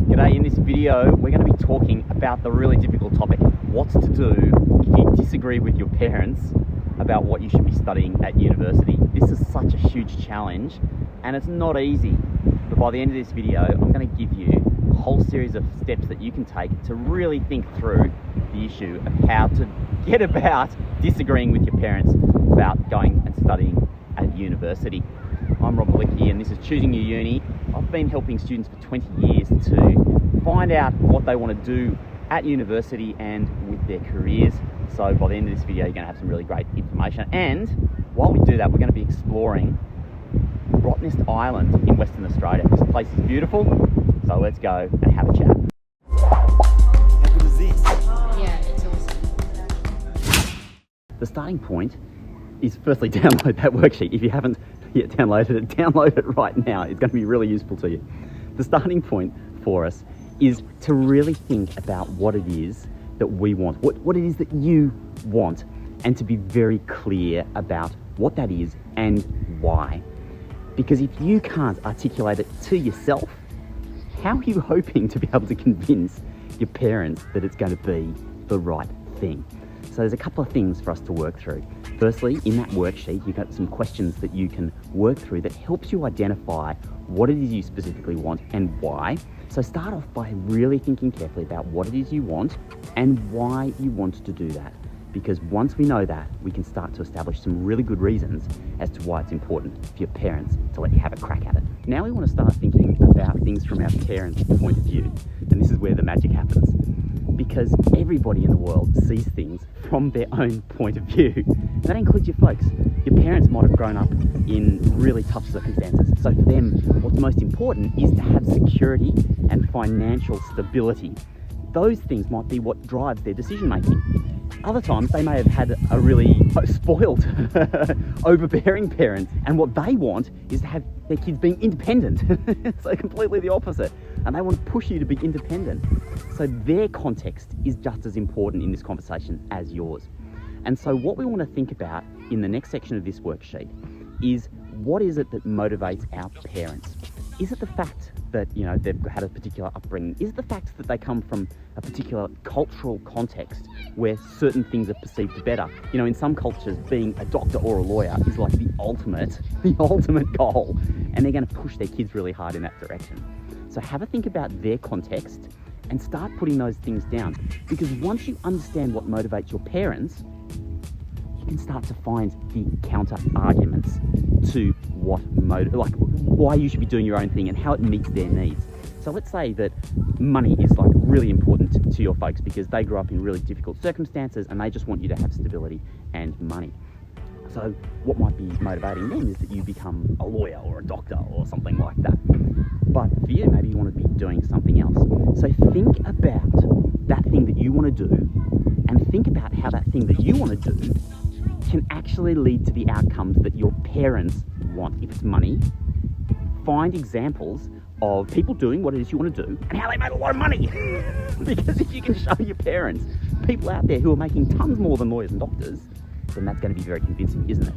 G'day, in this video we're going to be talking about the really difficult topic, what to do if you disagree with your parents about what you should be studying at university. This is such a huge challenge and it's not easy, but by the end of this video I'm going to give you a whole series of steps that you can take to really think through the issue of how to get about disagreeing with your parents about going and studying at university. I'm Rob Malicki and this is Choosing Your Uni. I've been helping students for 20 years to find out what they want to do at university and with their careers. So by the end of this video, you're going to have some really great information. And while we do that, we're going to be exploring Rottnest Island in Western Australia. This place is beautiful, so let's go and have a chat. How good is this? Yeah, it's awesome. The starting point is firstly download that worksheet. If you haven't yet downloaded it, download it right now. It's going to be really useful to you. The starting point for us is to really think about what it is that we want, what it is that you want, and to be very clear about what that is and why. Because if you can't articulate it to yourself, how are you hoping to be able to convince your parents that it's going to be the right thing? So there's a couple of things for us to work through. Firstly, in that worksheet, you've got some questions that you can work through that helps you identify what it is you specifically want and why. So start off by really thinking carefully about what it is you want and why you want to do that. Because once we know that, we can start to establish some really good reasons as to why it's important for your parents to let you have a crack at it. Now we want to start thinking about things from our parents' point of view. And this is where the magic happens. Because everybody in the world sees things from their own point of view. And that includes your folks. Your parents might have grown up in really tough circumstances. So for them, what's most important is to have security and financial stability. Those things might be what drives their decision making. Other times they may have had a really spoiled, overbearing parent, and what they want is to have their kids being independent. So completely the opposite. And they want to push you to be independent. So their context is just as important in this conversation as yours. And so what we want to think about in the next section of this worksheet is, what is it that motivates our parents? Is it the fact that, you know, they've had a particular upbringing? Is it the fact that they come from a particular cultural context where certain things are perceived better? You know, in some cultures, being a doctor or a lawyer is like the ultimate goal, and they're going to push their kids really hard in that direction. So have a think about their context and start putting those things down. Because once you understand what motivates your parents, you can start to find the counter arguments to why you should be doing your own thing and how it meets their needs. So let's say that money is like really important to your folks because they grew up in really difficult circumstances and they just want you to have stability and money. So what might be motivating them is that you become a lawyer or a doctor or something like that. But for you, maybe you want to be doing something else. So think about that thing that you want to do and think about how that thing that you want to do can actually lead to the outcomes that your parents want. If it's money, find examples of people doing what it is you want to do and how they made a lot of money. Because if you can show your parents people out there who are making tons more than lawyers and doctors, then that's going to be very convincing, isn't it?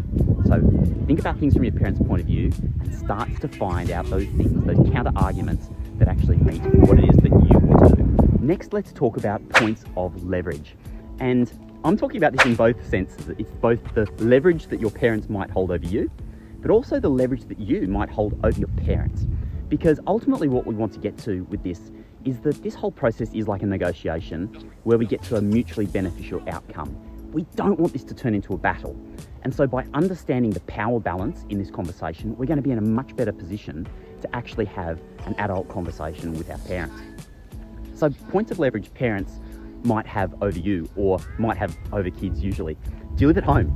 So think about things from your parents' point of view and start to find out those things, those counter arguments that actually meet what it is that you want to do. Next, let's talk about points of leverage. And I'm talking about this in both senses. It's both the leverage that your parents might hold over you, but also the leverage that you might hold over your parents. Because ultimately what we want to get to with this is that this whole process is like a negotiation where we get to a mutually beneficial outcome. We don't want this to turn into a battle. And so by understanding the power balance in this conversation, we're going to be in a much better position to actually have an adult conversation with our parents. So points of leverage parents might have over you or might have over kids usually. Do you live at home?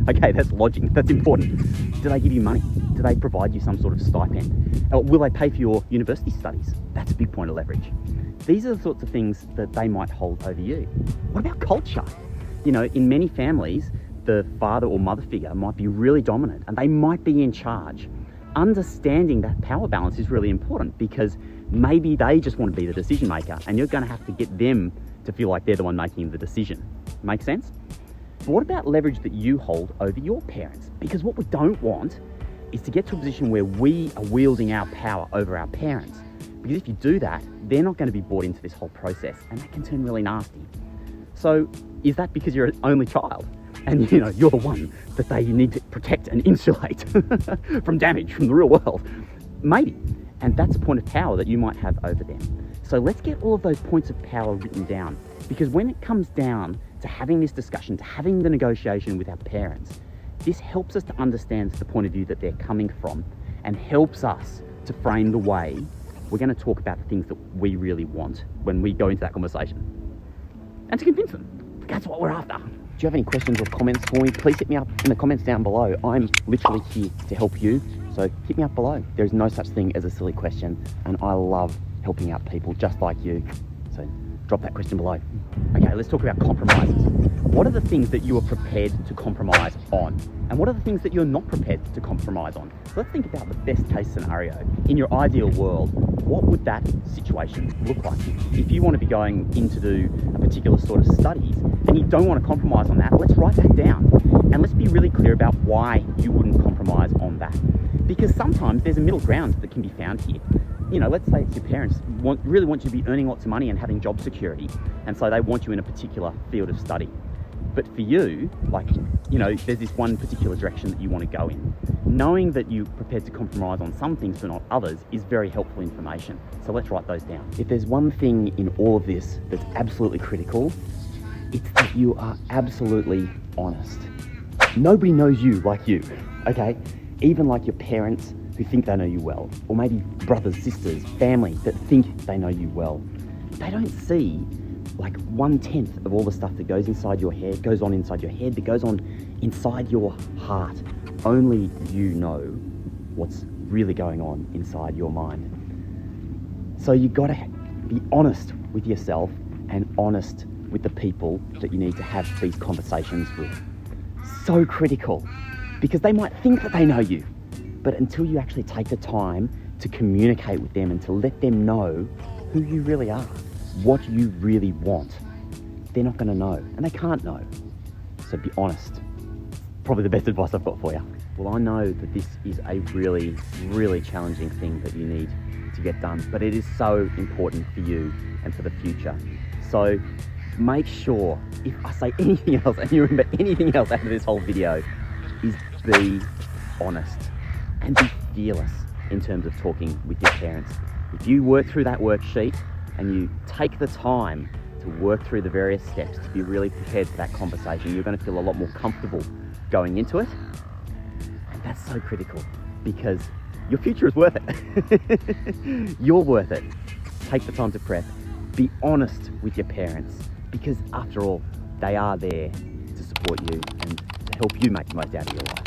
Okay, that's lodging, that's important. Do they give you money? Do they provide you some sort of stipend? Or will they pay for your university studies? That's a big point of leverage. These are the sorts of things that they might hold over you. What about culture? You know, in many families, the father or mother figure might be really dominant and they might be in charge. Understanding that power balance is really important because maybe they just want to be the decision maker and you're going to have to get them to feel like they're the one making the decision. Make sense? But what about leverage that you hold over your parents? Because what we don't want is to get to a position where we are wielding our power over our parents. Because if you do that, they're not going to be brought into this whole process, and that can turn really nasty. So is that because you're an only child and you're the one that they need to protect and insulate from damage from the real world? Maybe. And that's a point of power that you might have over them. So let's get all of those points of power written down, because when it comes down to having this discussion, to having the negotiation with our parents, this helps us to understand the point of view that they're coming from, and helps us to frame the way we're going to talk about the things that we really want when we go into that conversation, and to convince them. That's what we're after. Do you have any questions or comments for me? Please hit me up in the comments down below. I'm literally here to help you, so hit me up below. There is no such thing as a silly question, and I love helping out people just like you. So drop that question below. Okay, let's talk about compromises. What are the things that you are prepared to compromise on? And what are the things that you're not prepared to compromise on? So let's think about the best case scenario. In your ideal world, what would that situation look like? If you want to be going in to do a particular sort of studies and you don't want to compromise on that, let's write that down. And let's be really clear about why you wouldn't compromise on that. Because sometimes there's a middle ground that can be found here. Let's say it's your parents really want you to be earning lots of money and having job security, and so they want you in a particular field of study. But for you, there's this one particular direction that you want to go in. Knowing that you're prepared to compromise on some things but not others is very helpful information. So let's write those down. If there's one thing in all of this that's absolutely critical, it's that you are absolutely honest. Nobody knows you like you, okay? Even like your parents who think they know you well, or maybe brothers, sisters, family that think they know you well. They don't see 1/10 of all the stuff that goes inside your head, goes on inside your head, that goes on inside your heart. Only you know what's really going on inside your mind. So you gotta be honest with yourself and honest with the people that you need to have these conversations with. So critical, because they might think that they know you, but until you actually take the time to communicate with them and to let them know who you really are, what you really want, they're not going to know, and they can't know. So be honest. Probably the best advice I've got for you. Well, I know that this is a really, really challenging thing that you need to get done, but it is so important for you and for the future. So make sure, if I say anything else and you remember anything else out of this whole video, is be honest and be fearless in terms of talking with your parents. If you work through that worksheet and you take the time to work through the various steps to be really prepared for that conversation, you're going to feel a lot more comfortable going into it. And that's so critical, because your future is worth it. You're worth it. Take the time to prep. Be honest with your parents, because after all, they are there to support you and to help you make the most out of your life.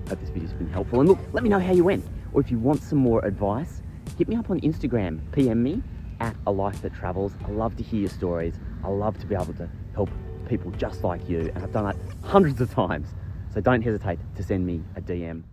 Hope this video's been helpful. And look, let me know how you went. Or if you want some more advice, hit me up on Instagram, PM me at A Life That Travels. I love to hear your stories. I love to be able to help people just like you. And I've done that hundreds of times. So don't hesitate to send me a DM.